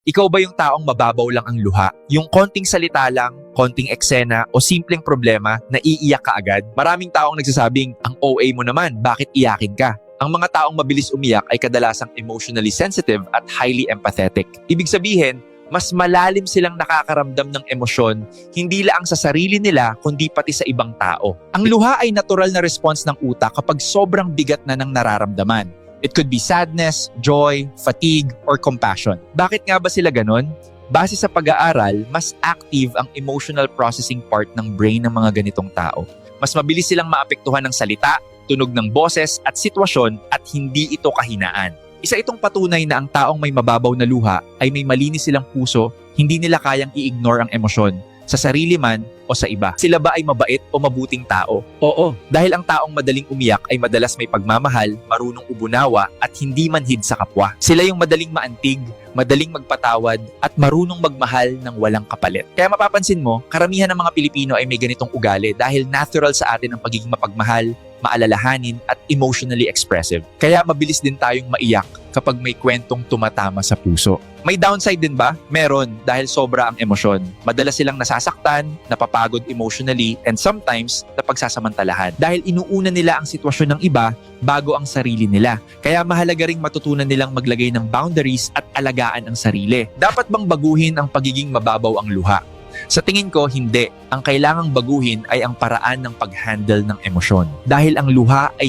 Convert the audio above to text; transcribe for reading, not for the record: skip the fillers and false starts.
Ikaw ba yung taong mababaw lang ang luha? Yung konting salita lang, konting eksena o simpleng problema na iiyak ka agad? Maraming taong nagsasabing, ang OA mo naman, bakit iyakin ka? Ang mga taong mabilis umiyak ay kadalasang emotionally sensitive at highly empathetic. Ibig sabihin, mas malalim silang nakakaramdam ng emosyon, hindi lang sa sarili nila, kundi pati sa ibang tao. Ang luha ay natural na response ng utak kapag sobrang bigat na ng nararamdaman. It could be sadness, joy, fatigue, or compassion. Bakit nga ba sila ganon? Base sa pag-aaral, mas active ang emotional processing part ng brain ng mga ganitong tao. Mas mabilis silang maapektuhan ng salita, tunog ng boses at sitwasyon at hindi ito kahinaan. Isa itong patunay na ang taong may mababaw na luha ay may malinis silang puso, hindi nila kayang i-ignore ang emosyon, sa sarili man o sa iba. Sila ba ay mabait o mabuting tao? Oo, dahil ang taong madaling umiyak ay madalas may pagmamahal, marunong ubunawa at hindi manhid sa kapwa. Sila yung madaling maantig, madaling magpatawad at marunong magmahal ng walang kapalit. Kaya mapapansin mo, karamihan ng mga Pilipino ay may ganitong ugali dahil natural sa atin ang pagiging mapagmahal, maalalahanin at emotionally expressive. Kaya mabilis din tayong maiyak kapag may kwentong tumatama sa puso. May downside din ba? Meron, dahil sobra ang emosyon. Madalas silang nasasaktan, napapagod emotionally, and sometimes napagsasamantalahan. Dahil inuuna nila ang sitwasyon ng iba bago ang sarili nila. Kaya mahalaga ring matutunan nilang maglagay ng boundaries at alagaan ang sarili. Dapat bang baguhin ang pagiging mababaw ang luha? Sa tingin ko, hindi. Ang kailangang baguhin ay ang paraan ng pag-handle ng emosyon. Dahil ang luha ay